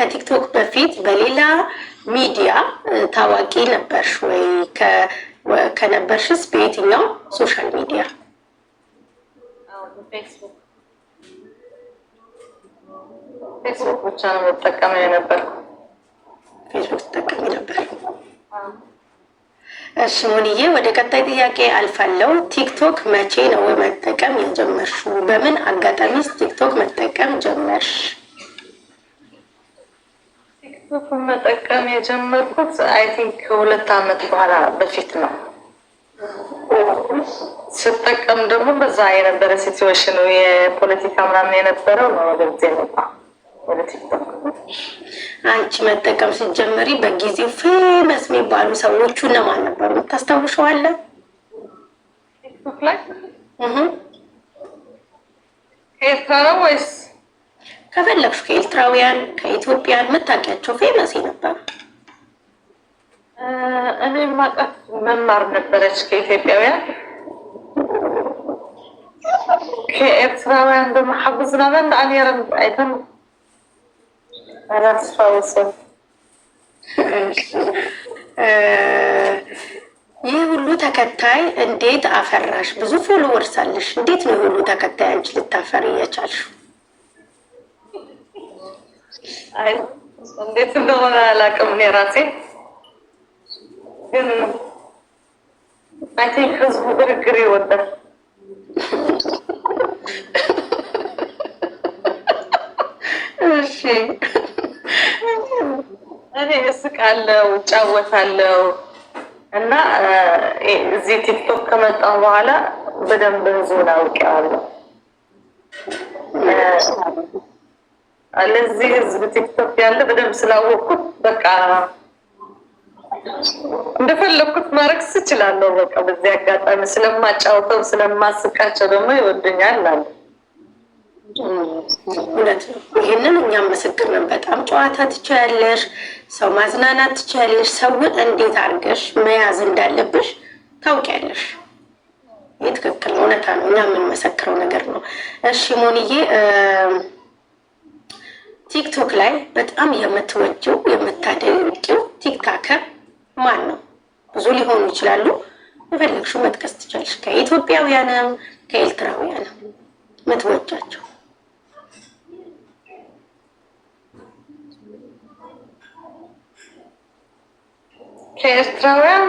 ከቲክቶክ በፊት በሌላ ሚዲያ ታዋቂ ነበርሽ ወይ? ከነበርሽስ በየትኛው ሶሻል ሚዲያ? ፌስቡክ ብቻ ነው መጠቀም የነበርኩ። ፌስቡክ ተጠቀሚ ነበር። እሺ ሞኒዬ፣ ወደ ቀጣይ ጥያቄ አልፋለሁ። ቲክቶክ መቼ ነው መጠቀም የጀመርሽው? በምን አጋጣሚስ ቲክቶክ መጠቀም ጀመርሽ? ቲክቶክ መጠቀም የጀመርኩት አይ ቲንክ ከ2 ዓመት በኋላ በፊት ነው። ስጠቀም ደግሞ በዛ የነበረ ሲትዌሽኑ የፖለቲካ ምናምን የነበረው ነው ወደዚህ መጣ ወደ ቲክቶክ። አንቺ መጠቀም ስትጀምሪ በጊዜው ፌመስ የሚባሉ ሰዎቹ እነማን ነበሩ? ታስታውሻለሽ? ቲክቶክ ላይ ከኤርትራ ነው ወይስ ከፈለግሽ ከኤርትራውያን ከኢትዮጵያን የምታውቂያቸው ፌመስ ነበሩ? እኔ ማውቃት መማር ነበረች ከኢትዮጵያውያን። ከኤርትራውያን ደግሞ ሓጉዝና በንድ አኔረን አይተን አላስታውስም። ይህ ሁሉ ተከታይ እንዴት አፈራሽ? ብዙ ፎሎወርስ አለሽ። እንዴት ነው ሁሉ ተከታይ አንቺ ልታፈሪ የቻልሽው? አይ እንዴት እንደሆነ አላውቅም እኔ ራሴ ግን አይ ቲንክ ህዝቡ ግርግር ይወዳል። እሺ እኔ እስቃለሁ፣ እጫወታለሁ እና እዚህ ቲክቶክ ከመጣሁ በኋላ በደንብ ህዝቡን አውቄዋለሁ። ለዚህ ህዝብ ቲክቶክ ያለ በደንብ ስላወቅኩት በቃ እንደፈለኩት ማድረግ እችላለሁ። በቃ በዚህ አጋጣሚ ስለማጫወተው ስለማስቃቸው ደግሞ ይወዱኛል አለ። እውነት ነው። ይህንን እኛም ምስክር ነን። በጣም ጨዋታ ትችያለሽ፣ ሰው ማዝናናት ትችያለሽ፣ ሰውን እንዴት አድርገሽ መያዝ እንዳለብሽ ታውቂያለሽ። ይህ ትክክል ነው፣ እውነታ ነው። እኛ የምንመሰክረው ነገር ነው። እሺ ሞኒዬ፣ ቲክቶክ ላይ በጣም የምትወጂው የምታደንቂው ቲክታከር ማን ነው? ብዙ ሊሆኑ ይችላሉ። የፈለግሽው መጥቀስ ትችያለሽ። ከኢትዮጵያውያንም ከኤርትራውያንም የምትወጃቸው። ከኤርትራውያን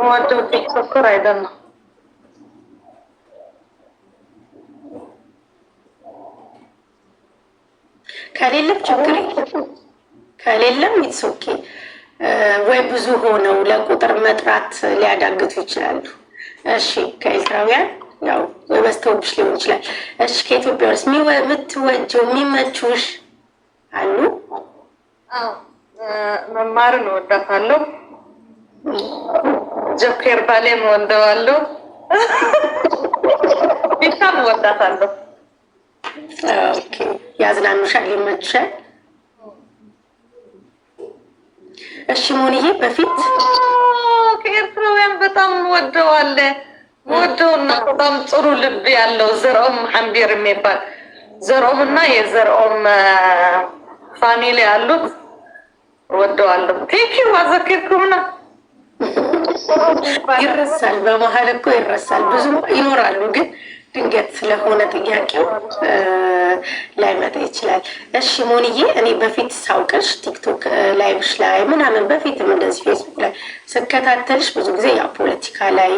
ወደው ቲክቶከር አይደለም። ከሌለም ችግር የለም። ከሌለም ይትሶኬ ወይ ብዙ ሆነው ለቁጥር መጥራት ሊያዳግቱ ይችላሉ። እሺ ከኤርትራውያን ያው ወይ በስተውብሽ ሊሆን ይችላል። እሺ ከኢትዮጵያ ውስጥ የምትወጂው የሚመቹሽ አሉ? አዎ መማርን እወዳታለሁ። ጆከር ባሌም እወደዋለሁ። ቢታም እወዳታለሁ። ኦኬ ያዝናኑሻል፣ ይመችሻል። እሺ ሞኒዬ፣ በፊት ከኤርትራውያን በጣም ወደውና በጣም ጥሩ ልብ ያለው ዘርኦም ሓምቢር የሚባል ዘርኦም እና የዘርኦም ፋሚሊ አሉት ወደዋለሁ። ቴንኪው አዘክርኩምና ይረሳል፣ በመሀል እኮ ይረሳል። ብዙ ይኖራሉ ግን ድንገት ስለሆነ ጥያቄው ላይመጣ ይችላል። እሺ ሞኒዬ፣ እኔ በፊት ሳውቅሽ ቲክቶክ ላይቭሽ ላይ ምናምን በፊትም እንደዚህ ፌስቡክ ላይ ስከታተልሽ ብዙ ጊዜ ያው ፖለቲካ ላይ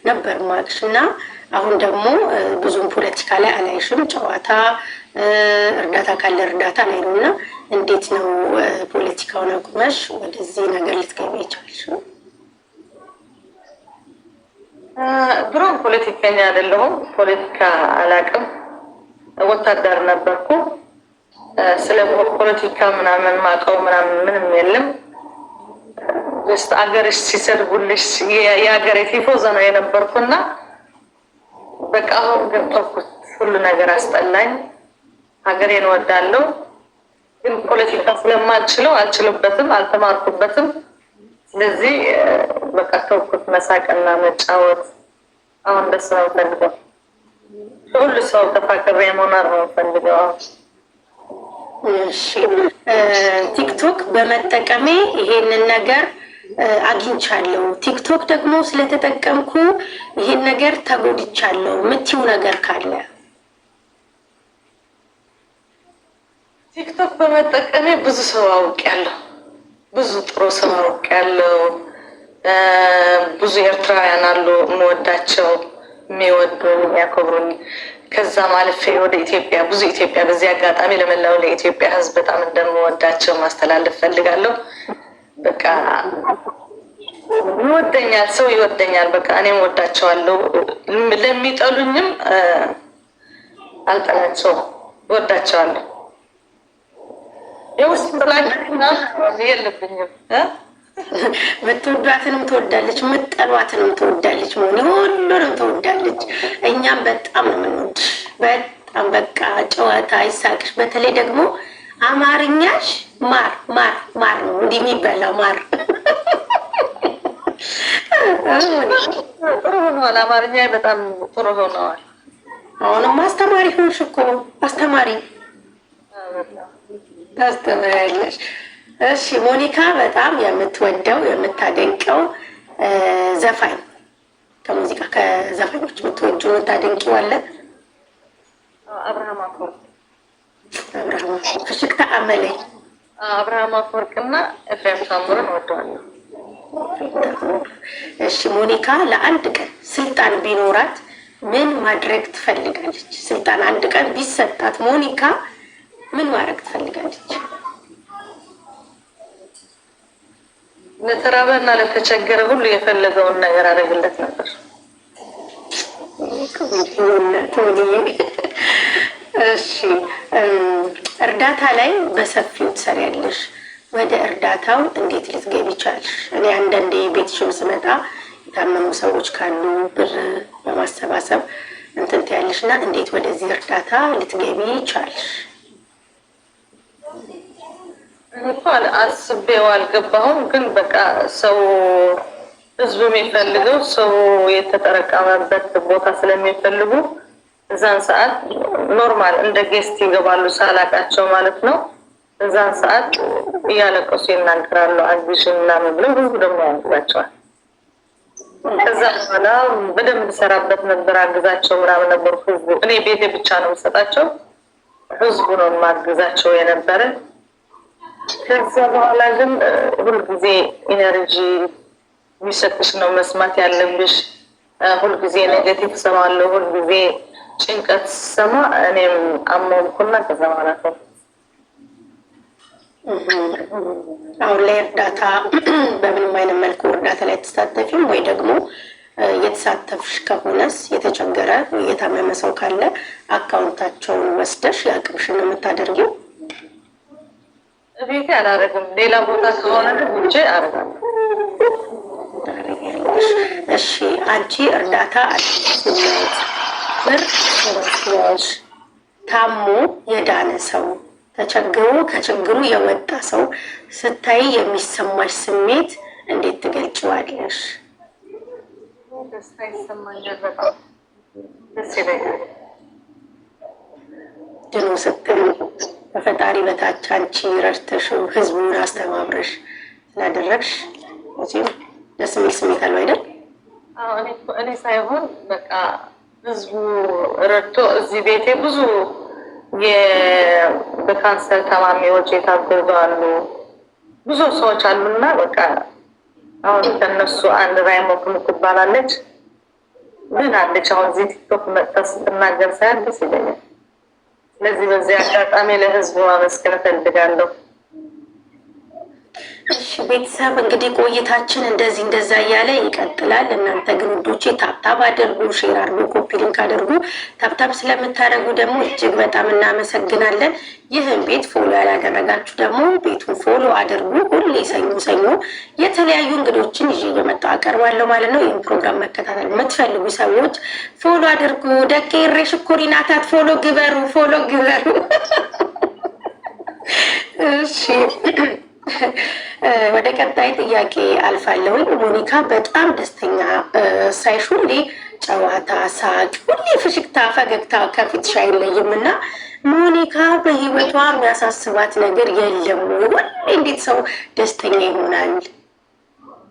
ነበር ማቅሽ እና አሁን ደግሞ ብዙም ፖለቲካ ላይ አላይሽም። ጨዋታ፣ እርዳታ ካለ እርዳታ ላይ ነው እና እንዴት ነው ፖለቲካውን አቁመሽ ወደዚህ ነገር ልትገቢ የቻልሽው? ድሮም ፖለቲከኛ አይደለሁም። ፖለቲካ አላውቅም። ወታደር ነበርኩ። ስለ ፖለቲካ ምናምን ማውቀው ምናምን ምንም የለም። ውስጥ አገርሽ ሲሰድቡልሽ የሀገሬ ቲፎዞ ነው የነበርኩና በቃ አሁን ግን ተውኩት። ሁሉ ነገር አስጠላኝ። ሀገሬን እወዳለሁ ግን ፖለቲካ ስለማልችለው አልችልበትም፣ አልተማርኩበትም። ስለዚህ በቃ ተውኩት። መሳቅና መጫወት አሁን ደስ ነው ፈልገው። ሁሉ ሰው ተፋቅሬ መሆናር ነው ፈልገው። እሺ ቲክቶክ በመጠቀሜ ይሄንን ነገር አግኝቻለሁ፣ ቲክቶክ ደግሞ ስለተጠቀምኩ ይሄን ነገር ተጎድቻለሁ የምትይው ነገር ካለ? ቲክቶክ በመጠቀሜ ብዙ ሰው አውቄያለሁ፣ ብዙ ጥሩ ሰው አውቄያለሁ። ብዙ ኤርትራውያን አሉ የምወዳቸው፣ የሚወዱኝ፣ የሚያከብሩኝ። ከዛ ማለፌ ወደ ኢትዮጵያ ብዙ ኢትዮጵያ በዚህ አጋጣሚ ለመላው ለኢትዮጵያ ሕዝብ በጣም እንደምወዳቸው ማስተላለፍ ፈልጋለሁ። በቃ ይወደኛል፣ ሰው ይወደኛል። በቃ እኔም ወዳቸዋለሁ። ለሚጠሉኝም አልጠላቸውም፣ ወዳቸዋለሁ። የውስጥ ጥላቻ የለብኝም። ምትወዷትንም ትወዳለች፣ ምትጠሏትንም ትወዳለች፣ ሁሉንም ትወዳለች። እኛም በጣም ነው የምንወድሽ፣ በጣም በቃ ጨዋታ ይሳቅሽ። በተለይ ደግሞ አማርኛሽ ማር ማር ማር ነው እንዲህ የሚበላው ማር። ጥሩ ሆነዋል፣ አማርኛ በጣም ጥሩ ሆነዋል። አሁንም አስተማሪ ሆንሽ እኮ አስተማሪ ታስተምሪያለሽ። እሺ ሞኒካ በጣም የምትወደው የምታደንቀው ዘፋኝ ከሙዚቃ ከዘፋኞች የምትወጁ የምታደንቂው አለ? አብርሃም አፈወርቅ። አብርሃም ፍሽክታ አመለኝ አብርሃም አፈወርቅና ኤፍሬም ታምሩን እወደዋለሁ። እሺ ሞኒካ ለአንድ ቀን ስልጣን ቢኖራት ምን ማድረግ ትፈልጋለች? ስልጣን አንድ ቀን ቢሰጣት ሞኒካ ምን ማድረግ ትፈልጋለች? ለተራበና ለተቸገረ ሁሉ የፈለገውን ነገር አደረግለት ነበር። እሺ እርዳታ ላይ በሰፊው ትሰሪያለሽ። ወደ እርዳታው እንዴት ልትገቢ ቻልሽ? እኔ አንዳንዴ ቤትሽም ስመጣ የታመሙ ሰዎች ካሉ ብር በማሰባሰብ እንትን ትያለሽ እና እንዴት ወደዚህ እርዳታ ልትገቢ ቻልሽ? እንኳን አስቤው አልገባሁም፣ ግን በቃ ሰው ህዝቡ የሚፈልገው ሰው የተጠረቀመበት ቦታ ስለሚፈልጉ እዛን ሰዓት ኖርማል እንደ ጌስት ይገባሉ፣ ሳላቃቸው ማለት ነው። እዛን ሰዓት እያለቀሱ ይናገራሉ፣ አግዥን ምናምን ብለው ህዝቡ ደግሞ ያግዛቸዋል። ከዛ በኋላ በደንብ ሰራበት ነበር፣ አግዛቸው ምናምን ነበሩ። ህዝቡ እኔ ቤቴ ብቻ ነው የምሰጣቸው፣ ህዝቡ ነው የማግዛቸው የነበረ። ከዛ በኋላ ግን ሁልጊዜ ኢነርጂ የሚሰጥሽ ነው መስማት ያለብሽ። ሁልጊዜ ኔጌቲቭ ሰማለሁ፣ ሁልጊዜ ጭንቀት ሰማ። እኔም አመንኩና ከዛ ማለት ነው አሁን ላይ እርዳታ በምንም አይነት መልኩ እርዳታ ላይ ተሳተፊም ወይ ደግሞ የተሳተፍሽ ከሆነስ የተቸገረ የታመመ ሰው ካለ አካውንታቸውን ወስደሽ የአቅምሽን ነው የምታደርጊው? ቤቴ አላደርግም፣ ሌላ ቦታ ከሆነ ግን ውጭ አደርጋለሁ። እሺ አንቺ እርዳታ አድርጊለት ብር ሰበስበሽ ታሞ የዳነ ሰው ተቸግሮ ከችግሩ የወጣ ሰው ስታይ የሚሰማሽ ስሜት እንዴት ትገልጪዋለሽ? ደስታ ይሰማኛል፣ በጣም ደስ ይለኛል። ድኑ ስትል በፈጣሪ በታች አንቺ ረድተሽው ህዝቡን አስተባብረሽ ስላደረግሽ እዚሁ ደስ የሚል ስሜት አለው አይደል? እኔ ሳይሆን በቃ ህዝቡ ረድቶ እዚህ ቤቴ ብዙ በካንሰር ታማሚዎች የታገዙ አሉ፣ ብዙ ሰዎች አሉና በቃ አሁን ከነሱ አንድ ራይሞክ ትባላለች ምን አለች አሁን እዚህ ቲክቶክ መጣ ስትናገር ሳያል ደስ ይለኛል። ስለዚህ በዚህ አጋጣሚ ለህዝቡ ማመስገን እፈልጋለሁ። እሺ ቤተሰብ እንግዲህ ቆይታችን እንደዚህ እንደዛ እያለ ይቀጥላል። እናንተ ግን ውዶቼ ታብታብ አድርጉ፣ ሼር አድርጉ፣ ኮፒ ሊንክ አድርጉ። ታብታብ ስለምታደርጉ ደግሞ እጅግ በጣም እናመሰግናለን። ይህን ቤት ፎሎ ያላደረጋችሁ ደግሞ ቤቱን ፎሎ አድርጉ። ሁሌ ሰኞ ሰኞ የተለያዩ እንግዶችን ይዤ እየመጣሁ አቀርባለሁ ማለት ነው። ይህን ፕሮግራም መከታተል የምትፈልጉ ሰዎች ፎሎ አድርጉ። ደቄ ሬ ሽኮሪ ናታት ፎሎ ግበሩ፣ ፎሎ ግበሩ። እሺ ወደ ቀጣይ ጥያቄ አልፋለሁኝ። ሞኒካ በጣም ደስተኛ ሳይሽ ሁሌ ጨዋታ፣ ሳቅ፣ ሁሌ ፍሽክታ፣ ፈገግታ ከፊትሽ አይለይም እና ሞኒካ በህይወቷ የሚያሳስባት ነገር የለም። ሁሌ እንዴት ሰው ደስተኛ ይሆናል?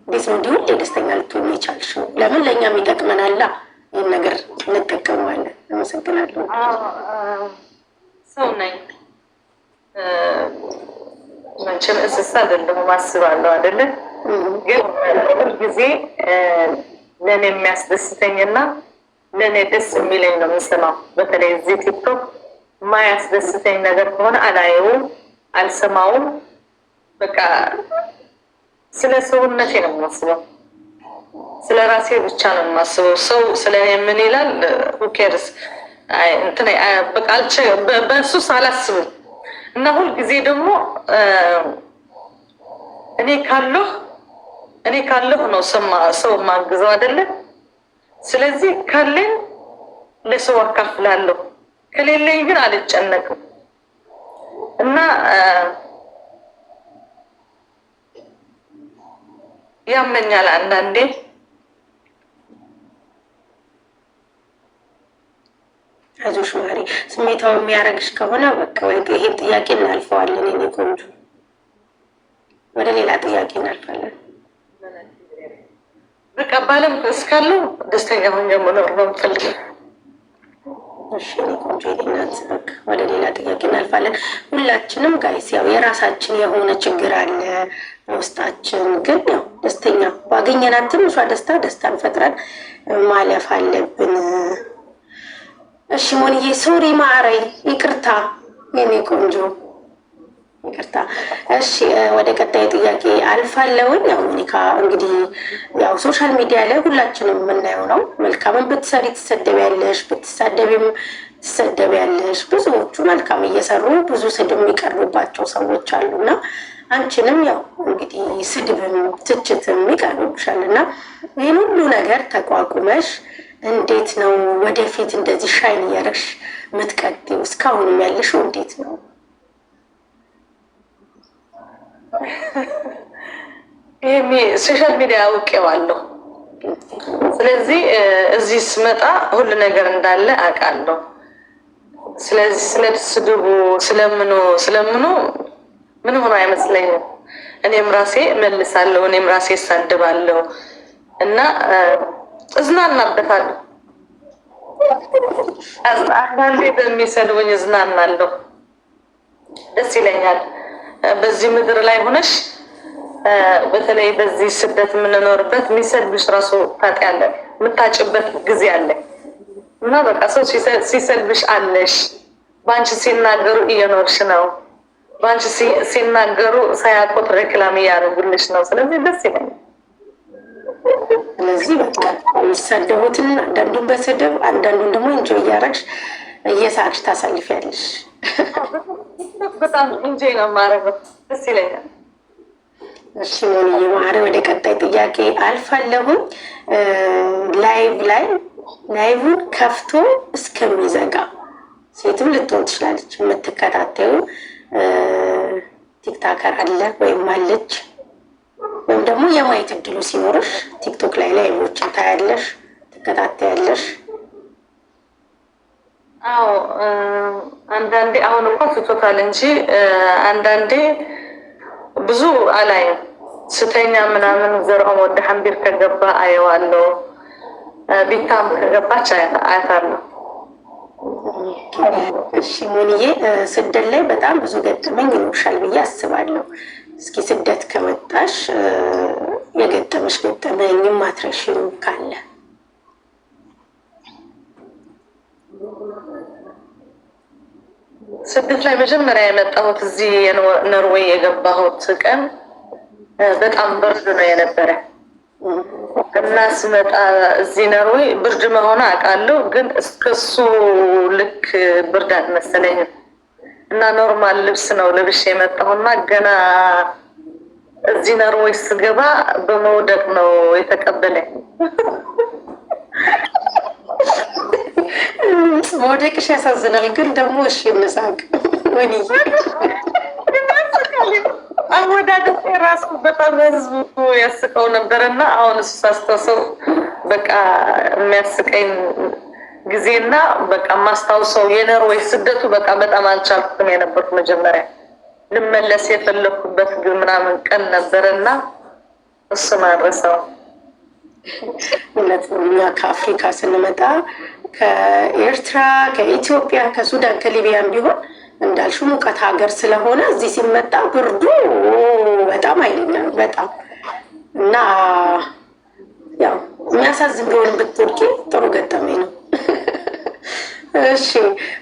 እንዴት ነው እንዲህ ሁሌ ደስተኛ ልትሆን የቻልሽው? ለምን ለእኛም ይጠቅመናላ። ይህን ነገር እንጠቀመዋለን። አመሰግናለሁ። ሰው ነኝ መቼም እንስሳ አይደለሁም አስባለሁ አይደለ? ግን ሁልጊዜ ለእኔ የሚያስደስተኝና ለእኔ ደስ የሚለኝ ነው የምሰማው። በተለይ እዚህ ቲክቶክ የማያስደስተኝ ነገር ከሆነ አላየውም፣ አልሰማውም። በቃ ስለ ሰውነቴ ነው የማስበው፣ ስለ ራሴ ብቻ ነው የማስበው። ሰው ስለ እኔ ምን ይላል ሁኬርስ እንትን በቃ በሱስ አላስብም። እና ሁልጊዜ ደግሞ እኔ ካለሁ ነው ሰው ማግዘው አይደለም። ስለዚህ ካለኝ ለሰው አካፍላለሁ፣ ከሌለኝ ግን አልጨነቅም። እና ያመኛል አንዳንዴ። አይዞሽ ማሪ፣ ስሜታው የሚያደርግሽ ከሆነ በቃ ይሄን ጥያቄ እናልፈዋለን። የኔ ቆንጆ ወደ ሌላ ጥያቄ እናልፋለን። በቃ ባለም እስካለው ደስተኛ ሆኜ መኖር ነው የምፈልገው። እሺ የኔ ቆንጆ የኔናት በቃ ወደ ሌላ ጥያቄ እናልፋለን። ሁላችንም ጋይስ ያው የራሳችን የሆነ ችግር አለ በውስጣችን፣ ግን ያው ደስተኛ ባገኘናት ትንሿ ደስታን ፈጥረን ማለፍ አለብን። እሺ ሞኒዬ ሶሪ ማረይ፣ ይቅርታ የኔ ቆንጆ ይቅርታ። እሺ ወደ ቀጣይ ጥያቄ አልፋለሁኝ። ያው ሞኒካ እንግዲህ ያው ሶሻል ሚዲያ ላይ ሁላችንም የምናየው ነው። መልካምን ብትሰሪ ትሰደቢያለሽ፣ ብትሳደቢም ትሰደቢያለሽ። ብዙዎቹ መልካም እየሰሩ ብዙ ስድብ የሚቀርብባቸው ሰዎች አሉና አንቺንም ያው እንግዲህ ስድብም ትችትም ይቀርብብሻል እና ይህን ሁሉ ነገር ተቋቁመሽ እንዴት ነው ወደፊት እንደዚህ ሻይን እያደረግሽ የምትቀጥይው? እስካሁንም ያለሽው እንዴት ነው? ይሄ ሶሻል ሚዲያ አውቄዋለሁ። ስለዚህ እዚህ ስመጣ ሁሉ ነገር እንዳለ አውቃለሁ። ስለዚህ ስለ ስድቡ ስለምኑ ምን ሆኖ አይመስለኝም። እኔም ራሴ መልሳለሁ፣ እኔም ራሴ እሳድባለሁ እና እዝናናበታለሁ። አንዳንዴ በሚሰድቡኝ እዝናናለሁ፣ ደስ ይለኛል። በዚህ ምድር ላይ ሆነሽ በተለይ በዚህ ስደት የምንኖርበት የሚሰድብሽ ራሱ ታውቂያለሽ፣ የምታጭበት ጊዜ አለ እና በቃ ሰው ሲሰድብሽ አለሽ። በአንቺ ሲናገሩ እየኖርሽ ነው፣ በአንቺ ሲናገሩ ሳያውቁት ሬክላም እያደረጉልሽ ነው። ስለዚህ ደስ ይለኛል። ስለዚህ በቃ የሚሳደቡትን አንዳንዱን በስድብ አንዳንዱን ደግሞ እንጆ እያደረግሽ እየሳቅሽ ታሳልፊያለሽ። በጣም እንጆይ ነው የማደርገው፣ ደስ ይለኛል። እሺ ሞኒዬ ማረ፣ ወደ ቀጣይ ጥያቄ አልፋለሁኝ። ላይቭን ከፍቶ እስከሚዘጋ ሴትም ልትሆን ትችላለች የምትከታተዩ ቲክታከር አለ ወይም አለች ወይም ደግሞ የማየት እድሉ ሲኖርሽ ቲክቶክ ላይ ላይቮችን ታያለሽ፣ ትከታተያለሽ? አዎ አንዳንዴ አሁን እንኳን ትቶታል እንጂ አንዳንዴ ብዙ አላይም። ስተኛ ምናምን ዘርኦም ወደ ሐምቢር ከገባ አየዋለሁ፣ ቢታም ከገባች አያታለሁ። እሺ ሞኒዬ ስደት ላይ በጣም ብዙ ገጠመኝ ይኖርሻል ብዬ አስባለሁ። እስኪ ስደት ከመጣሽ የገጠመሽ ገጠመኝ ማትረሺው ካለ? ስደት ላይ መጀመሪያ የመጣሁት እዚህ ኖርዌይ የገባሁት ቀን በጣም ብርድ ነው የነበረ እና ስመጣ እዚህ ኖርዌይ ብርድ መሆኑ አውቃለሁ፣ ግን እስከሱ ልክ ብርድ አልመሰለኝም እና ኖርማል ልብስ ነው ልብሽ የመጣሁና ገና እዚህ ኖርዌይ ስገባ በመውደቅ ነው የተቀበለኝ። መውደቅሽ ያሳዝናል፣ ግን ደግሞ እሺ እንሳቅ። ወይኔ አወዳደቅ ራሱ በጣም ህዝቡ ያስቀው ነበርና አሁን እሱ ሳስተሰው በቃ የሚያስቀኝ ጊዜና በቃ ማስታውሰው የኖርዌይ ስደቱ በቃ በጣም አልቻልኩም የነበርኩ መጀመሪያ ልመለስ የፈለኩበት ግን ምናምን ቀን ነበረና እሱ ማረሰው እውነት ነው። እኛ ከአፍሪካ ስንመጣ ከኤርትራ፣ ከኢትዮጵያ፣ ከሱዳን፣ ከሊቢያን ቢሆን እንዳልሽው ሙቀት ሀገር ስለሆነ እዚህ ሲመጣ ብርዱ በጣም ኃይለኛ ነው በጣም እና ያው የሚያሳዝን ቢሆንም ብትወርቂ ጥሩ ገጠመኝ ነው። እሺ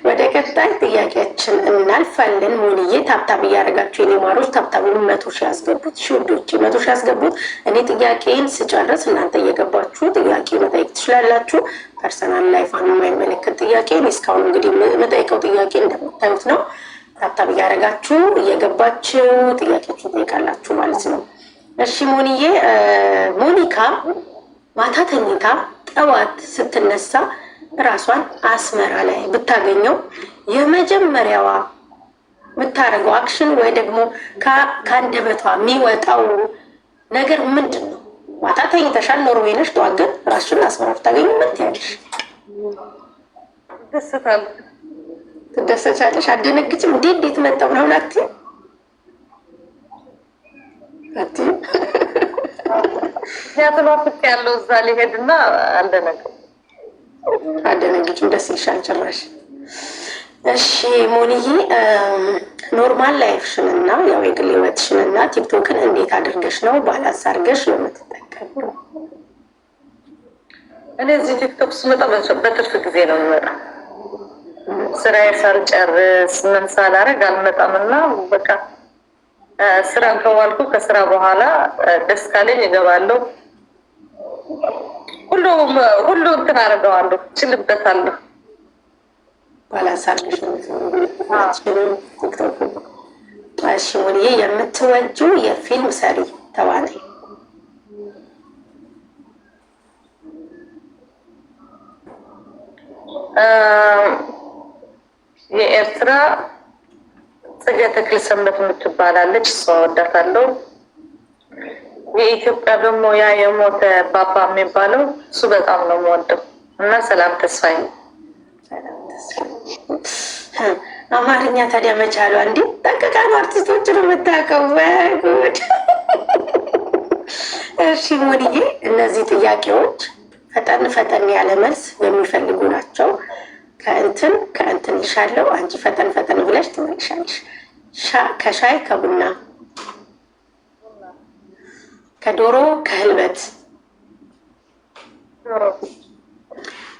ወደ ቀጣይ ጥያቄያችን እናልፋለን። ሙኒዬ ታብታብ እያደረጋችሁ የኔ ማሮች ታብታቡን 100 ሺህ ያስገቡት። ሽውዶች 100 ሺህ ያስገቡት። እኔ ጥያቄን ስጨርስ እናንተ እየገባችሁ ጥያቄ መጠየቅ ትችላላችሁ። ፐርሰናል ላይፋን የማይመለከት ጥያቄ እስካሁን እንግዲህ መጠየቀው ጥያቄ እንደምታዩት ነው። ታብታብ እያደረጋችሁ እየገባችሁ ጥያቄዎች ትጠይቃላችሁ ማለት ነው። እሺ ሙኒዬ፣ ሞኒካ ማታ ተኝታ ጠዋት ስትነሳ ራሷን አስመራ ላይ ብታገኘው የመጀመሪያዋ የምታደርገው አክሽን ወይ ደግሞ ከአንደበቷ የሚወጣው ነገር ምንድን ነው? ማታ ተኝተሻል፣ ኖርዌይ ነሽ። ጠዋት ግን ራስሽን አስመራ ብታገኙ ምን ትያለሽ? ትደሰቻለሽ? አደነግጭም? እንዴት መጣው ነው ናት ያተባፍቅ ያለው እዛ ሊሄድና አደነግጭም? ደስ ይልሻል ጭራሽ። እሺ ሞኒዬ፣ ኖርማል ላይፍሽን እና ያው የግል ህይወትሽን እና ቲክቶክን እንዴት አድርገሽ ነው ባላንስ አድርገሽ ነው የምትጠቀሚው? እኔ እዚህ ቲክቶክ ስመጣ በትርፍ ጊዜ ነው የምመጣው። ስራዬ ሳልጨርስ ምን ሳላደርግ አልመጣም እና በቃ ስራ ከዋልኩ ከስራ በኋላ ደስ ካለኝ እገባለሁ። ሁሉ እንትን አደርገዋለሁ፣ ችልበታለሁ። ባላንስ አድርገሽ ነው ቲክቶክ። እሺ ሙኒዬ፣ የምትወጂው የፊልም ሰሪ ተዋናይ? የኤርትራ ጽጌ ተክለሰንበት የምትባላለች፣ እሷ እወዳታለሁ። የኢትዮጵያ ደግሞ ያ የሞተ ባባ የሚባለው እሱ በጣም ነው የምወደው እና ሰላም ተስፋዬ። አማርኛ ታዲያ መቻሏ እንዴ! ጠንቅቃ ነው አርቲስቶችን የምታውቀው። ጉድ! እሺ ሙኒዬ፣ እነዚህ ጥያቄዎች ፈጠን ያለ መልስ የሚፈልጉ ናቸው። ከእንትን ልሻለው፣ አንቺ ፈጠን ብለሽ ትመልሻለሽ። ከሻይ ከቡና፣ ከዶሮ ከህልበት፣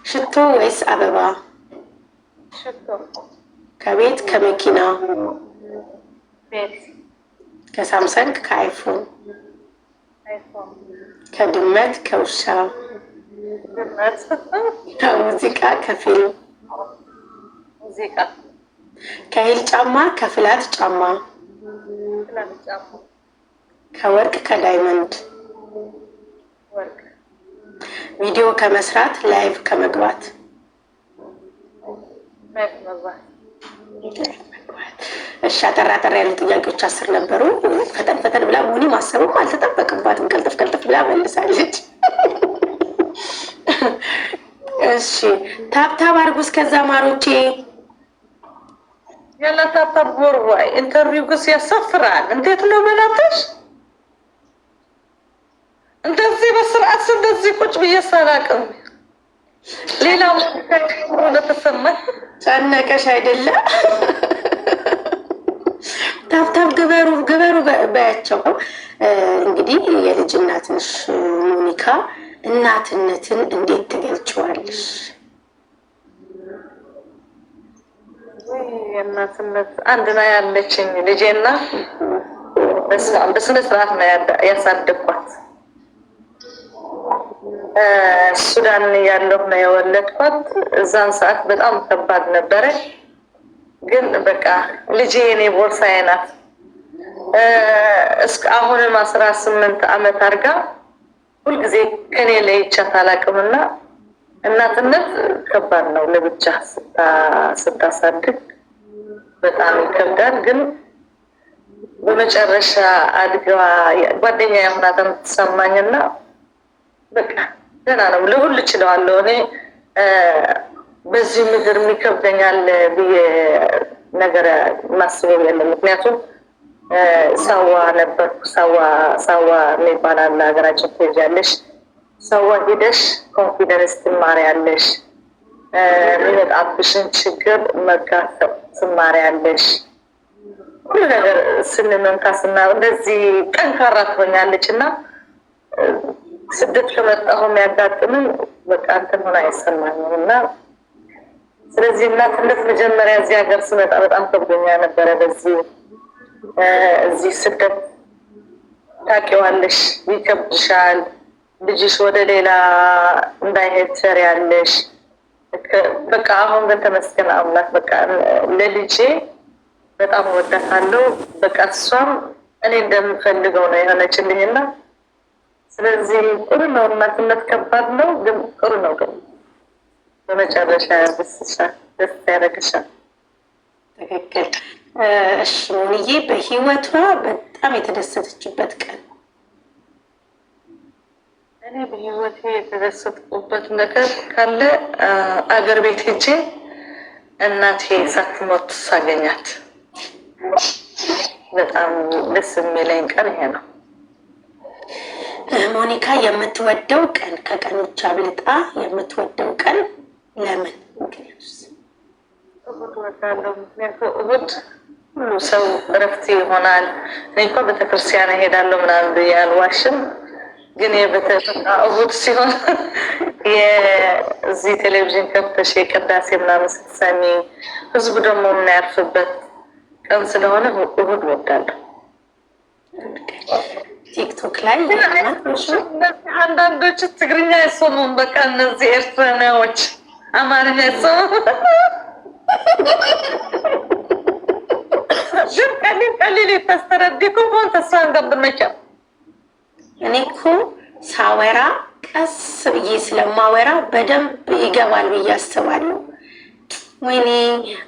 ሽቶ ወይስ አበባ? ከቤት ከመኪና፣ ከሳምሰንግ ከአይፎን፣ ከድመት ከውሻ፣ ከሙዚቃ ከፊልም፣ ከሂል ጫማ ከፍላት ጫማ፣ ከወርቅ ከዳይመንድ፣ ቪዲዮ ከመስራት ላይቭ ከመግባት? እሺ አጠር ያሉ ጥያቄዎች 10 ነበሩ። ፈጠን ብላ ሙኒ ማሰብም አልተጠበቅባትም። ቀልጥፍ ብላ መልሳለች። እሺ ታብታብ አድርጉ እስከዛ ማሮቼ። ያላ ታብታብ ቦርዋይ ኢንተርቪው ግስ ያሳፍራል። እንዴት ነው መናተሽ? እንደዚህ በስርዓት እንደዚህ ቁጭ ብዬ ሳላቅም ሌላው ተሰማኝ። ጨነቀሽ አይደለም? ታብታብ ግበሩ በያቸው። እንግዲህ የልጅ እናት ነሽ ሞኒካ፣ እናትነትን እንዴት ትገልጪዋለሽ? የእናትነት አንድ ነው ያለችኝ ልጄና በስነ ስርዓት ነው ያሳደግኳት። ሱዳን ያለሁ ነው የወለድኳት። እዛን ሰዓት በጣም ከባድ ነበረ፣ ግን በቃ ልጄ የኔ ቦርሳዬ ናት። እስከ አሁንም 18 ዓመት አድርጋ ሁልጊዜ ከኔ ለይቻት አላውቅምና እናትነት ከባድ ነው። ለብቻ ስታሳድግ በጣም ይከብዳል። ግን በመጨረሻ አድጋ ጓደኛ የሆናት የምትሰማኝና በቃ ገና ነው። ለሁሉ እችለዋለሁ እኔ በዚህ ምድር የሚከብደኛል ብዬ ነገር ማስበው የለም። ምክንያቱም ሳዋ ነበርኩ። ሳዋ የሚባል አለ ሀገራችን ትሄጃለሽ። ሳዋ ሄደሽ ኮንፊደንስ ትማሪያለሽ። የሚመጣብሽን ችግር መጋፈጥ ትማሪያለሽ። ሁሉ ነገር ስንመንካስና እንደዚህ ጠንካራ ትሆኛለች እና ስደት ከመጣሁ የሚያጋጥምን በቃ እንትን ሆነ አይሰማኝም እና ስለዚህ እናትነት መጀመሪያ እዚህ ሀገር ስመጣ በጣም ከብዶኛ ነበረ። እዚህ ስደት ታውቂዋለሽ፣ ይከብድሻል። ልጅሽ ወደ ሌላ እንዳይሄድ ትሰሪያለሽ። በቃ አሁን ግን ተመስገን አምላክ በቃ ለልጄ በጣም ወዳታለሁ። በቃ እሷም እኔ እንደምፈልገው ነው የሆነችልኝና ስለዚህ ጥሩ ነው። እናትነት ከባድ ነው ግን ጥሩ ነው። ግን በመጨረሻ ያስደስሻል፣ ደስ ያደርግሻል። ትክክል። እሺ ሙኒዬ በህይወቷ በጣም የተደሰተችበት ቀን? እኔ በህይወቴ የተደሰትኩበት ነገር ካለ አገር ቤት ሄጄ እናቴ ሳትሞት ሳገኛት በጣም ደስ የሚለኝ ቀን ይሄ ነው። ሞኒካ የምትወደው ቀን ከቀኖች አብልጣ የምትወደው ቀን ለምን? ምክንያቱስ? እሁድ እወዳለሁ። ምክንያቱም እሁድ ሁሉ ሰው እረፍት ይሆናል። እኔ እንኳ ቤተክርስቲያን እሄዳለሁ ምናምን ብዬ አልዋሽም፣ ግን እሁድ ሲሆን የዚህ ቴሌቪዥን ከፍተሽ የቅዳሴ ምናምን ስትሰሚ ህዝቡ ደግሞ የምናያርፍበት ቀን ስለሆነ እሁድ እወዳለሁ። ቲክቶክ ላይ አንዳንዶች ትግርኛ አይሰሙም። በቃ እነዚህ ኤርትራናዎች አማርኛ አይሰሙም። ግን ቀሊል ተስተረዲኩም ሆን ተስፋ እንገብመቻ እኔ እኮ ሳወራ ቀስ ብዬ ስለማወራ በደንብ ይገባል ብዬ አስባለሁ። ወይኔ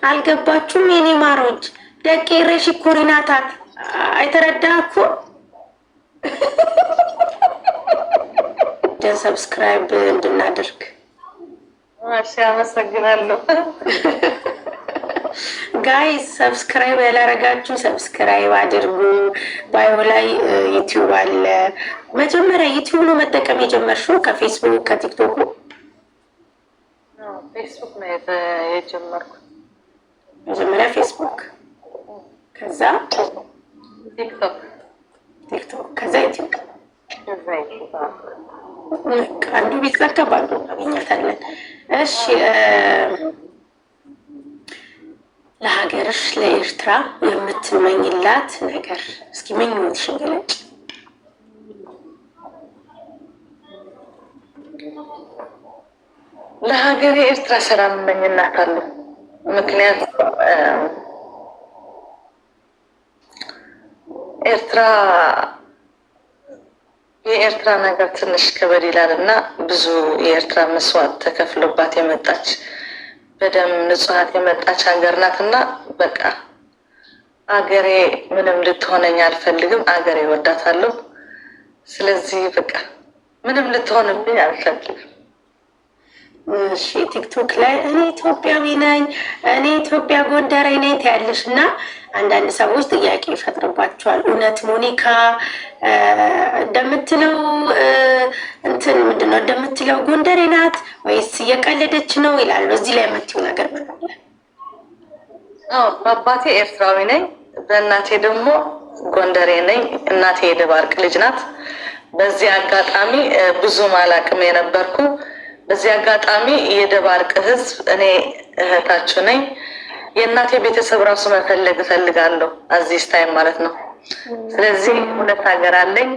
አልገባችሁም? የኔ ማሮች ደቄ ረሺ ኮሪናታት አይተረዳኩ ደን ሰብስክራይብ እንድናደርግ እሺ፣ አመሰግናለሁ። ጋይስ ሰብስክራይብ ያላረጋችሁ ሰብስክራይብ አድርጉ። ባዮ ላይ ዩቲዩብ አለ። መጀመሪያ ዩቲዩብ ነው መጠቀም የጀመርሽው ከፌስቡክ ከቲክቶክ? ፌስቡክ ነው የጀመርኩት። መጀመሪያ ፌስቡክ፣ ከዛ ቲክቶክ ከዛ ዩቲዩብ። አንዱ ቢዘጋ ባንዱ እናገኛታለን። እሺ ለሀገርሽ ለኤርትራ የምትመኝላት ነገር እስኪ ምኞትሽን ገለጭ። ለሀገሬ ኤርትራ ሰላም እመኝላታለሁ። ምክንያቱም የኤርትራ ነገር ትንሽ ከበድ ይላል እና ብዙ የኤርትራ መስዋዕት ተከፍሎባት የመጣች በደም ንጹሃት የመጣች ሀገር ናት እና በቃ አገሬ ምንም ልትሆነኝ አልፈልግም። አገሬ ወዳታለሁ። ስለዚህ በቃ ምንም ልትሆንብኝ አልፈልግም። እሺ ቲክቶክ ላይ እኔ ኢትዮጵያዊ ነኝ፣ እኔ ኢትዮጵያ ጎንደሬ ነኝ ትያለሽ እና አንዳንድ ሰዎች ጥያቄ ይፈጥርባቸዋል። እውነት ሞኒካ እንደምትለው እንትን ምንድነው እንደምትለው ጎንደሬ ናት ወይስ እየቀለደች ነው ይላሉ። እዚህ ላይ የምትይው ነገር ምን አለ? በአባቴ ኤርትራዊ ነኝ፣ በእናቴ ደግሞ ጎንደሬ ነኝ። እናቴ የደባርቅ ልጅ ናት። በዚህ አጋጣሚ ብዙም አላቅም የነበርኩ። በዚህ አጋጣሚ የደባርቅ ህዝብ እኔ እህታችሁ ነኝ። የእናቴ ቤተሰብ ራሱ መፈለግ እፈልጋለሁ አዚስ ታይም ማለት ነው። ስለዚህ ሁለት ሀገር አለኝ።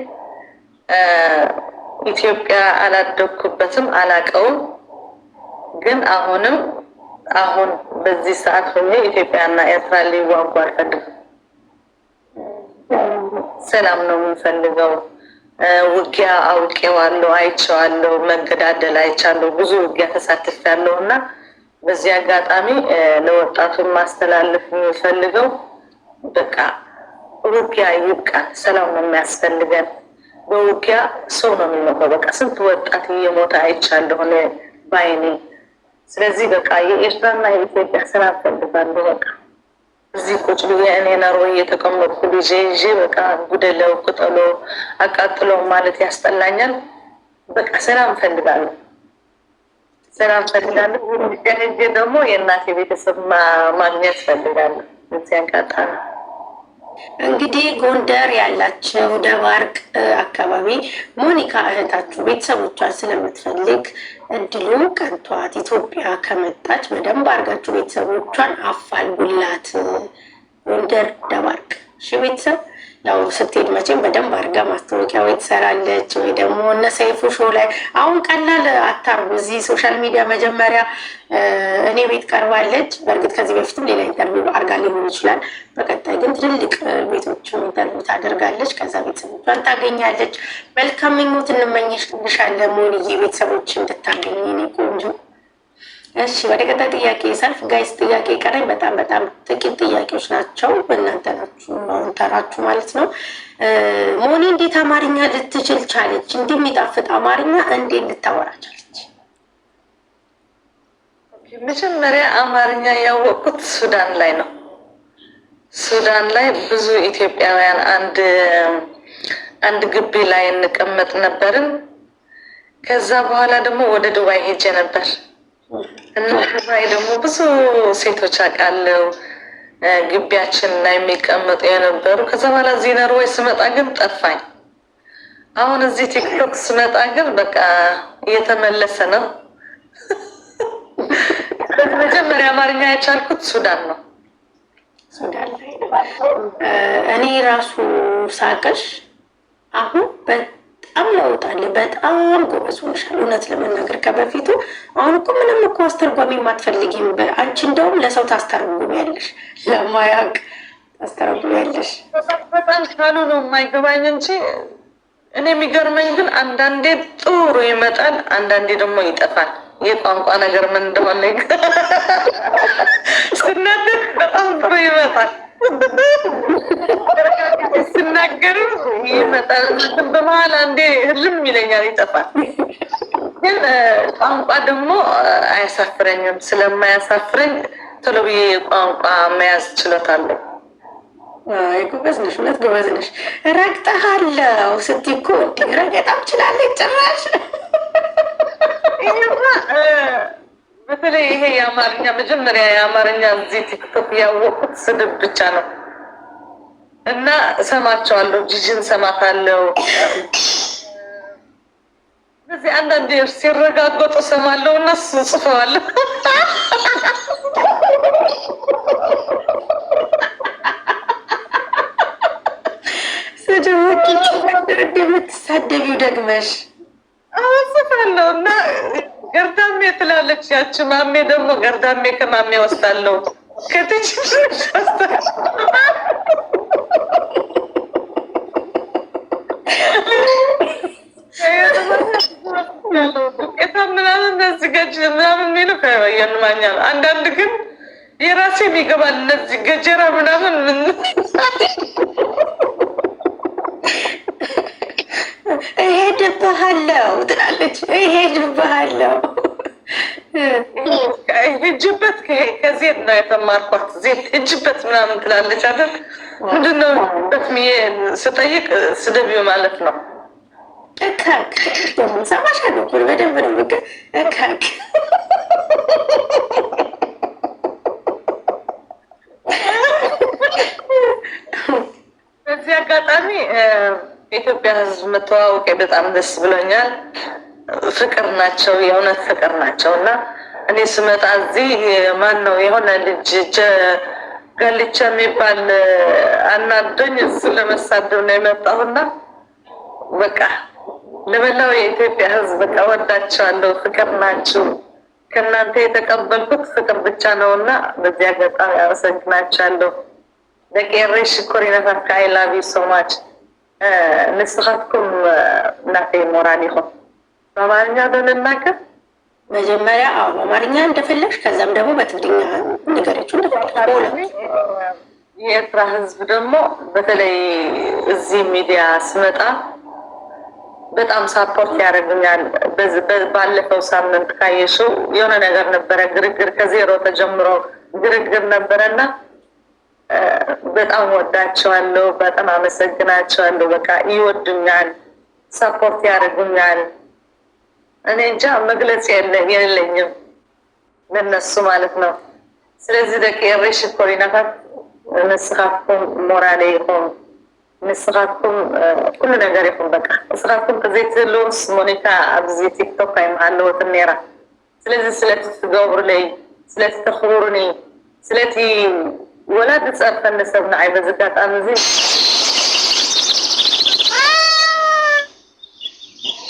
ኢትዮጵያ አላደግኩበትም፣ አላቀውም። ግን አሁን በዚህ ሰዓት ሆኜ ኢትዮጵያና ኤርትራ ሊዋጉ አልፈልግም። ሰላም ነው የምንፈልገው። ውጊያ አውቄዋለሁ፣ አይቼዋለሁ፣ መገዳደል አይቻለሁ፣ ብዙ ውጊያ ተሳትፌያለሁ እና በዚህ አጋጣሚ ለወጣቱ ማስተላለፍ የሚፈልገው በቃ ውጊያ ይብቃል፣ ሰላም ነው የሚያስፈልገን። በውጊያ ሰው ነው የሚሞተው። በቃ ስንት ወጣት እየሞተ አይቻለሁ እኔ ባይኔ። ስለዚህ በቃ የኤርትራና የኢትዮጵያ ሰላም ፈልጋለሁ። በቃ እዚህ ቁጭ ብዬ እኔ ነርዌ እየተቀመጥኩ ልጄ ይዤ በቃ ጉደለው ቅጠሎ አቃጥለው ማለት ያስጠላኛል። በቃ ሰላም ፈልጋለሁ። ሰላም ፈልጋለሁ። ሄጄ ደግሞ የእናቴ ቤተሰብ ማግኘት ፈልጋለሁ። እዚህ አጋጣሚ እንግዲህ ጎንደር ያላቸው ደባርቅ አካባቢ ሞኒካ እህታችሁ ቤተሰቦቿን ስለምትፈልግ እድሉ ቀንቷት ኢትዮጵያ ከመጣች በደንብ አድርጋችሁ ቤተሰቦቿን አፋልጉላት። ጎንደር ደባርቅ እሺ ቤተሰብ ያው ስትሄድ መቼም በደንብ አድርጋ ማስታወቂያ ወይ ትሰራለች ወይ ደግሞ እነ ሰይፉ ሾው ላይ አሁን ቀላል አታርጉ። እዚህ ሶሻል ሚዲያ መጀመሪያ እኔ ቤት ቀርባለች። በእርግጥ ከዚህ በፊትም ሌላ ኢንተርቪው አድርጋ ሊሆን ይችላል። በቀጣይ ግን ትልልቅ ቤቶችም ኢንተርቪው ታደርጋለች። ከዛ ቤተሰቦቿን ታገኛለች። መልካም ምኞት እንመኝልሻለን ሞኒዬ፣ ቤተሰቦች እንድታገኝ እኔ ቆንጆ። እሺ ወደ ቀጣይ ጥያቄ ሰልፍ ጋይስ፣ ጥያቄ ቀረኝ። በጣም ጥቂት ጥያቄዎች ናቸው። እናንተ ናችሁ አሁን ተራችሁ ማለት ነው። ሞኒ እንዴት አማርኛ ልትችል ቻለች? እንዲህ የሚጣፍጥ አማርኛ እንዴት ልታወራ ቻለች? መጀመሪያ አማርኛ ያወቅኩት ሱዳን ላይ ነው። ሱዳን ላይ ብዙ ኢትዮጵያውያን አንድ ግቢ ላይ እንቀመጥ ነበርን። ከዛ በኋላ ደግሞ ወደ ዱባይ ሄጄ ነበር እና ዱባይ ደግሞ ብዙ ሴቶች አውቃለሁ ግቢያችን ላይ የሚቀመጡ የነበሩ። ከዛ በኋላ እዚህ ነርዌይ ስመጣ ግን ጠፋኝ። አሁን እዚህ ቲክቶክ ስመጣ ግን በቃ እየተመለሰ ነው። መጀመሪያ አማርኛ የቻልኩት ሱዳን ነው። ሱዳን ላይ እኔ ራሱ ሳቅሽ አሁን በጣም ለውጣለ። በጣም ጎበዝ ሆነሻል። እውነት ለመናገር ከበፊቱ አሁን እኮ ምንም እኮ አስተርጓሚ የማትፈልጊም። አንቺ እንደውም ለሰው ታስተረጉሚያለሽ፣ ለማያውቅ ታስተረጉሚያለሽ። በጣም ካሉ ነው የማይገባኝ እንጂ እኔ የሚገርመኝ ግን አንዳንዴ ጥሩ ይመጣል፣ አንዳንዴ ደግሞ ይጠፋል። የቋንቋ ነገር ምን እንደሆነ ስናገር በጣም ጥሩ ይመጣል፣ ስናገር ይመጣል። በመሀል አንዴ ህልም ይለኛል፣ ይጠፋል። ግን ቋንቋ ደግሞ አያሳፍረኝም። ስለማያሳፍረኝ ቶሎ ብዬ የቋንቋ መያዝ ችሎታለሁ። ጎበዝ ነሽ፣ እውነት ጎበዝ ነሽ። ረግጠሃለው ስትይ እኮ እንዲህ ረገጣም ችላለች ጭራሽ። በተለይ ይሄ የአማርኛ መጀመሪያ የአማርኛ እዚህ ቲክቶክ ያወቁት ስድብ ብቻ ነው እና እሰማቸዋለሁ። ጂጂን እሰማታለሁ። እዚህ አንዳንድ ሲረጋገጡ እሰማለሁ። እነሱ ጽፈዋለሁ። ስድቦች እንደምትሳደቢው ደግመሽ ጽፋለሁ እና ገርዳሜ ትላለች ያች ማሜ ደግሞ ገርዳሜ ከማሜ ወስዳለሁ ከትች ዱቄታ ምናምን ነዝገጅ ምናምን ሚሉ ከየንማኛል። አንዳንድ ግን የራሴ የሚገባል እነዚህ ገጀራ ምናምን ምን እሄድብሃለሁ ትላለች። እሄድብሃለሁ ሂጅበት ከዜድ ነው የተማርኳት። ዜድ ሂጅበት ምናምን ትላለች አይደል? ምንድነው በትምዬ ስጠይቅ ስደቢው ማለት ነው። እካክ ደግሞ ሰማሻለሁ እኮ በደንብ ነው ምክ እካክ በዚህ አጋጣሚ የኢትዮጵያ ሕዝብ መተዋወቅ በጣም ደስ ብሎኛል። ፍቅር ናቸው፣ የእውነት ፍቅር ናቸው። እና እኔ ስመጣ እዚህ ማን ነው የሆነ ልጅ ጋልቻ የሚባል አናዶኝ እሱ ለመሳደብ ነው የመጣሁና በቃ ለመላው የኢትዮጵያ ሕዝብ በቃ ወዳቸዋለሁ። ፍቅር ናቸው። ከእናንተ የተቀበልኩት ፍቅር ብቻ ነው እና በዚህ አጋጣሚ አመሰግናቸዋለሁ። ለቄሬ ሽኩር ይነፈርካ አይ ላቭ ዩ ሶ ማች። ንስኻትኩም እናተይ ሞራል ይኹም። በአማርኛ በመናገር መጀመሪያ በአማርኛ እንደፈለግሽ ከዛም ደግሞ በትግርኛ ንገረችው እንደፈለግሽ። የኤርትራ ሕዝብ ደግሞ በተለይ እዚህ ሚዲያ ስመጣ በጣም ሳፖርት ያደርጉኛል። ባለፈው ሳምንት ካየሽው የሆነ ነገር ነበረ፣ ግርግር ከዜሮ ተጀምሮ ግርግር ነበረና በጣም ወዳቸዋለሁ፣ በጣም አመሰግናቸዋለሁ። በቃ ይወዱኛል፣ ሳፖርት ያደርጉኛል። እኔ እንጃ መግለጽ የለኝም ለነሱ ማለት ነው። ስለዚህ ደቂ የሬሽ ኮሪናታት ንስኻትኩም ሞራሌ ይኹም ንስኻትኩም ኩሉ ነገር ይኹም። በቃ ንስኻትኩም ከዘይትህልውስ ሞኒካ ኣብዚ ቲክቶክ ኣይመሃለወትን ነይራ። ስለዚ ስለቲ ትገብሩለይ ስለቲ ተኽብሩኒ ስለቲ ወላድ ዝፀርፈኒ ሰብ ንዓይ በዚ ኣጋጣሚ እዚ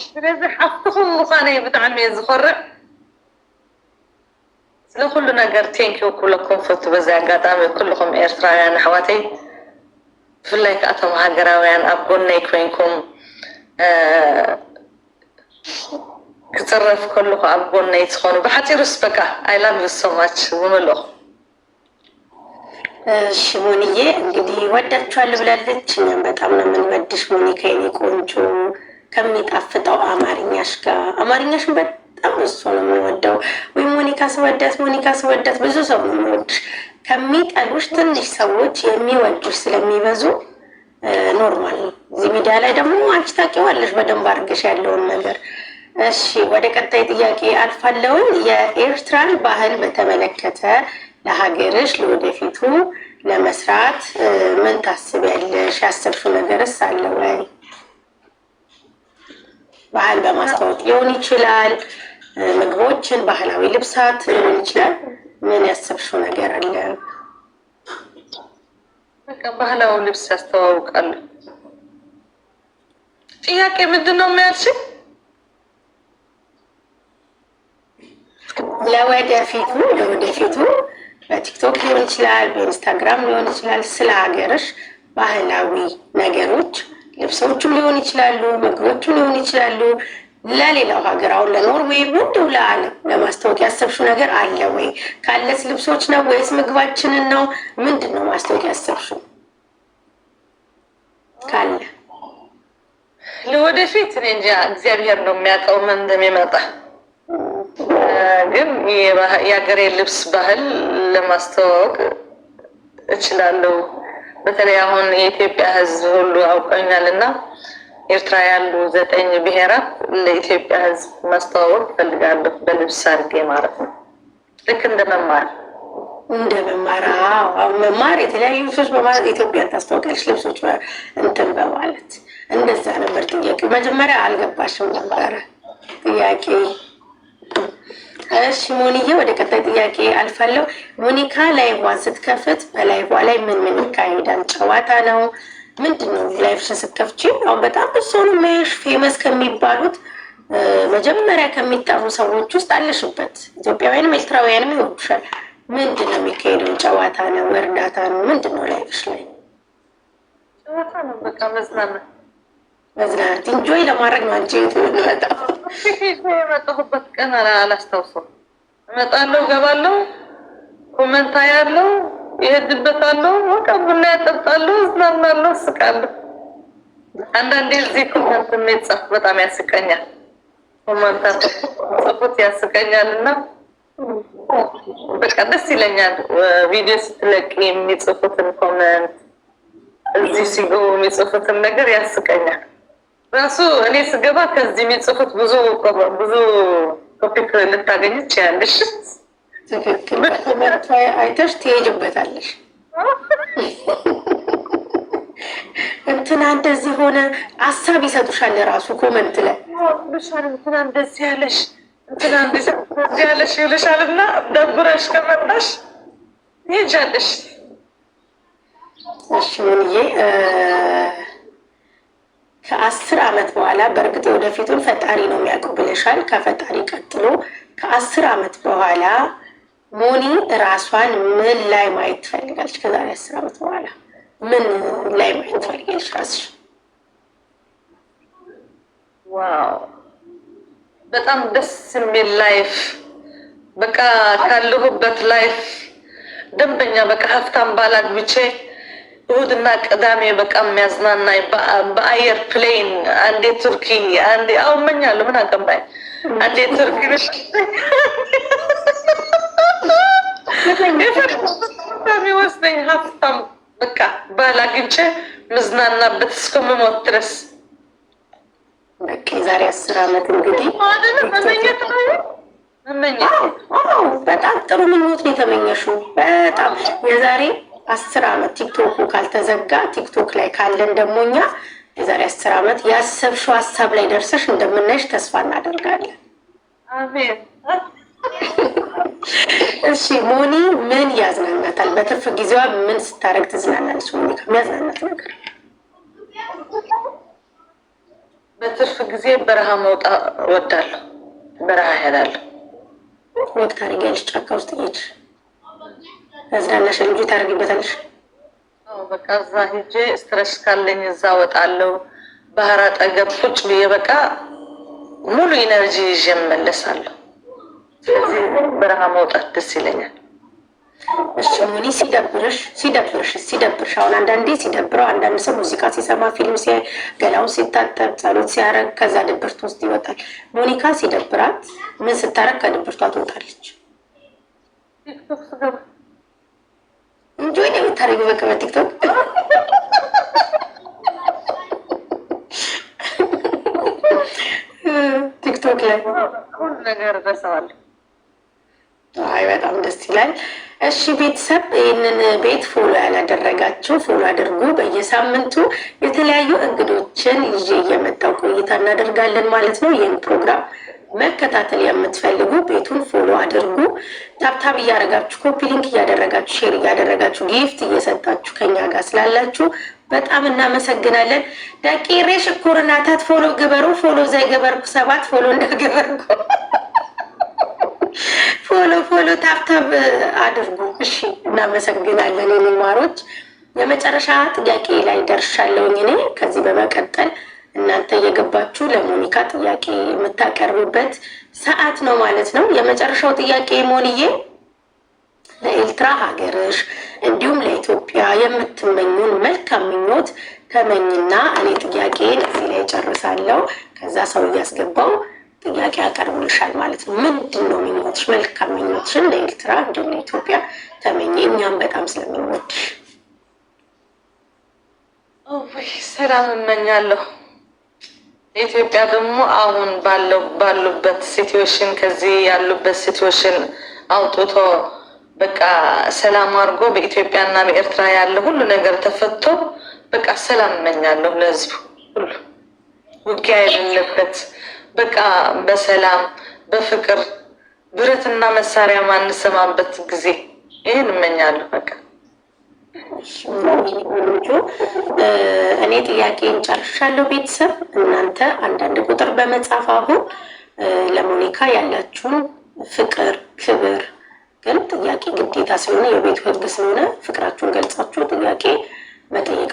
ስለዚ ሓፍትኹም ምዃነይ ብጣዕሚ እየ ዝኮርዕ። ስለኩሉ ነገር ቴንኪው ኩለኩም ፈቱ። በዚ ኣጋጣሚ ኩልኩም ኤርትራውያን ኣሕዋተይ ብፍላይ ከኣቶም ሃገራውያን ኣብ ጎነይ ኮይንኩም ክፅረፍ ከለኹ ኣብ ጎነይ ትኾኑ ብሓፂሩስ በቃ ኣይ ላቭ ዩ ሶ ማች ዝምልኹ። እሺ ሞኒዬ እንግዲህ ወዳችኋለሁ ብላለች። እኛም በጣም ነው የምንወድሽ ሞኒካ የኔ ቆንጆ። ከሚጣፍጠው አማርኛሽ ጋር አማርኛሽን በጣም ብዙ ነው የምንወደው። ወይ ሞኒካ ስወዳት ብዙ ሰው ነው የሚወድሽ። ከሚጠሉሽ ትንሽ ሰዎች የሚወዱሽ ስለሚበዙ ኖርማል ነው። እዚህ ሚዲያ ላይ ደግሞ አንቺ ታውቂዋለሽ በደንብ አድርገሽ ያለውን ነገር። እሺ ወደ ቀጣይ ጥያቄ አልፋለሁኝ። የኤርትራን ባህል በተመለከተ ለሀገርሽ ለወደፊቱ ለመስራት ምን ታስቢያለሽ? ያሰብሽው ነገርስ አለ ወይ? ባህል በማስታወቅ ሊሆን ይችላል፣ ምግቦችን፣ ባህላዊ ልብሳት ሊሆን ይችላል። ምን ያሰብሽው ነገር አለ? በቃ ባህላዊ ልብስ ያስተዋውቃሉ። ጥያቄ ምንድን ነው የሚያልሽኝ? ለወደፊቱ በቲክቶክ ሊሆን ይችላል፣ በኢንስታግራም ሊሆን ይችላል፣ ስለ ሀገርሽ ባህላዊ ነገሮች ልብሶቹም ሊሆን ይችላሉ፣ ምግቦቹም ሊሆን ይችላሉ። ለሌላው ሀገር አሁን ለኖርዌይ እንደው ለዓለም ለማስታወቅ ያሰብሽው ነገር አለ ወይ? ካለስ ልብሶች ነው ወይስ ምግባችንን ነው? ምንድን ነው ማስታወቅ ያሰብሽው ካለ? ለወደፊት እኔ እንጃ እግዚአብሔር ነው የሚያውቀው ምን እንደሚመጣ። ግን የሀገሬ ልብስ ባህል ለማስተዋወቅ እችላለሁ። በተለይ አሁን የኢትዮጵያ ሕዝብ ሁሉ አውቀኛል እና ኤርትራ ያሉ 9 ብሔራት ለኢትዮጵያ ሕዝብ ማስተዋወቅ እፈልጋለሁ በልብስ አድርጌ ማለት ነው። ልክ እንደ መማር መማር የተለያዩ ልብሶች በማለት ኢትዮጵያን ታስተዋወቃለች። ልብሶች እንትን በማለት እንደዛ ነበር ጥያቄ። መጀመሪያ አልገባሽም ነበረ ጥያቄ። እሺ ሞኒዬ ወደ ቀጣይ ጥያቄ አልፋለሁ። ሞኒካ ላይቫን ስትከፍት በላይቫ ላይ ምን ይካሄዳል? ጨዋታ ነው ምንድን ነው? ላይቭሽን ስትከፍቺ አሁን በጣም ብዙ ሰው ነው የሚያይሽ። ፌመስ ከሚባሉት መጀመሪያ ከሚጠሩ ሰዎች ውስጥ አለሽበት። ኢትዮጵያውያንም ኤርትራውያንም ይወዱሻል። ምንድን ነው የሚካሄደው? ጨዋታ ነው እርዳታ ነው ምንድን ነው? ላይቭሽ ላይ ጨዋታ ነው። በቃ መዝናናት ኢንጆይ ለማድረግ ነው። አንቺ በጣም የመጣሁበት ቀን አላስታውሰውም። እመጣለሁ፣ ገባለሁ፣ ኮመንታ ያለው ይሄድበታለሁ፣ በቃ ቡና ያጠጣለሁ፣ እዝናናለሁ፣ እስቃለሁ። አንዳንዴ እዚህ ኮመንት የሚጻፍ በጣም ያስቀኛል። ኮመንታ ጽፉት ያስቀኛል እና በቃ ደስ ይለኛል። ቪዲዮ ስትለቅ የሚጽፉትን ኮመንት እዚህ ሲገቡ የሚጽፉትን ነገር ያስቀኛል። ራሱ እኔ ስገባ ከዚህ የሚጽፉት ብዙ ቶፒክ ልታገኝ ትችያለሽ። ትክክል። አይተሽ ትሄጅበታለሽ። እንትና እንደዚህ ሆነ ሀሳብ ይሰጡሻል። ራሱ ኮመንት ላይ እንትና እንደዚህ ያለሽ እንትና እንደዚህ ያለሽ ይልሻል እና ደብረሽ ከመጣሽ ትሄጃለሽ። እሺ ምንዬ ከ10 ዓመት በኋላ በእርግጥ ወደፊቱን ፈጣሪ ነው የሚያውቀው ብለሻል። ከፈጣሪ ቀጥሎ ከ10 ዓመት በኋላ ሞኒ ራሷን ምን ላይ ማየት ትፈልጋለች? ከዛሬ 10 ዓመት በኋላ ምን ላይ ማየት ትፈልጋለች ራስሽ? ዋው በጣም ደስ የሚል ላይፍ፣ በቃ ካለሁበት ላይፍ ደንበኛ በቃ ሀብታም ባል አግብቼ እሁድና ቅዳሜ በቃ የሚያዝናናኝ በአየር ፕሌን አንዴ ቱርኪ አንዴ እመኛለሁ። ምን አገባኝ? አንዴ ቱርኪ የሚወስደኝ ሀብታም በቃ ባል አግኝቼ መዝናናበት እስከምሞት ድረስ በቃ የዛሬ 10 ዓመት እንግዲህ በጣም ጥሩ ምኞት ነው የተመኘሽው። በጣም የዛሬ 10 ዓመት ቲክቶኩ ካልተዘጋ ቲክቶክ ላይ ካለን ደግሞ እኛ የዛሬ 10 ዓመት ያሰብሽው ሀሳብ ላይ ደርሰሽ እንደምናይሽ ተስፋ እናደርጋለን። አሜን። እሺ ሞኒ ምን ያዝናናታል? በትርፍ ጊዜዋ ምን ስታረግ ትዝናናለች? ሞኒ ከሚያዝናናት ነገር በትርፍ ጊዜ በረሃ መውጣት እወዳለሁ። በረሃ እሄዳለሁ። ወቅት ታደርጊያለሽ? ጫካ ውስጥ ሄጅ ያዝናናሽ ልጁ ታደርጊበታለሽ? በቃ እዛ ሄጄ ስትረስ ካለኝ እዛ እወጣለሁ። ባህር አጠገብ ቁጭ ብዬ በቃ ሙሉ ኢነርጂ ይዤ እመለሳለሁ። ስለዚህ በረሃ መውጣት ደስ ይለኛል። እሺ ሞኒ ሲደብርሽ አሁን አንዳንዴ ሲደብረው አንዳንድ ሰው ሙዚቃ ሲሰማ ፊልም ሲያይ ገላውን ሲታጠብ ጸሎት ሲያረግ ከዛ ድብርት ውስጥ ይወጣል። ሞኒካ ሲደብራት ምን ስታረግ ከድብርቷ ትወጣለች? ቲክቶክ ስገባ እንጂ ወይ የምታረጊው በቃ በቲክቶክ ቲክቶክ ላይ ሁሉ ነገር ደርሰዋለሁ። አይ በጣም ደስ ይላል። እሺ ቤተሰብ ይህንን ቤት ፎሎ ያላደረጋችሁ ፎሎ አድርጉ። በየሳምንቱ የተለያዩ እንግዶችን ይዤ እየመጣው ቆይታ እናደርጋለን ማለት ነው። ይህን ፕሮግራም መከታተል የምትፈልጉ ቤቱን ፎሎ አድርጉ። ታብታብ እያደረጋችሁ ኮፒ ሊንክ እያደረጋችሁ ሼር እያደረጋችሁ ጊፍት እየሰጣችሁ ከኛ ጋር ስላላችሁ በጣም እናመሰግናለን። ዳቂሬ ሽኩርናታት ፎሎ ግበሩ ፎሎ ዘይገበርኩ 7 ፎሎ እንደገበርኩ ፎሎ ታብታብ አድርጉ። እሺ እናመሰግናለን። የኔ ማሮች የመጨረሻ ጥያቄ ላይ ደርሻለሁኝ እኔ። ከዚህ በመቀጠል እናንተ እየገባችሁ ለሞኒካ ጥያቄ የምታቀርብበት ሰዓት ነው ማለት ነው። የመጨረሻው ጥያቄ ሞኒዬ ለኤርትራ ሀገርሽ እንዲሁም ለኢትዮጵያ የምትመኙን መልካም ምኞት ተመኝና እኔ ጥያቄ እዚህ ላይ ጨርሳለሁ። ከዛ ሰው እያስገባው ጥያቄ ያቀርቡልሻል ማለት ነው። ምንድን ነው ምኞትሽ? መልካም ምኞትሽን ለኤርትራ እንዲሁም ለኢትዮጵያ ተመኝ። እኛም በጣም ስለምንወድሽ። ሰላም እመኛለሁ። ኢትዮጵያ ደግሞ አሁን ባሉበት ሲትዌሽን ከዚህ ያሉበት ሲትዌሽን አውጥቶ በቃ ሰላም አድርጎ በኢትዮጵያና በኤርትራ ያለ ሁሉ ነገር ተፈቶ በቃ ሰላም እመኛለሁ ለህዝቡ ሁሉ። ውጊያ የሌለበት በቃ በሰላም በፍቅር ብረትና መሳሪያ ማንሰማበት ጊዜ ይህን እመኛለሁ። በቃ እኔ ጥያቄን ጨርሻለሁ። ቤተሰብ እናንተ አንዳንድ ቁጥር በመጻፍ አሁን ለሞኒካ ያላችሁን ፍቅር ክብር፣ ግን ጥያቄ ግዴታ ስለሆነ የቤቱ ህግ ስለሆነ ፍቅራችሁን ገልጻችሁ ጥያቄ መጠየቅ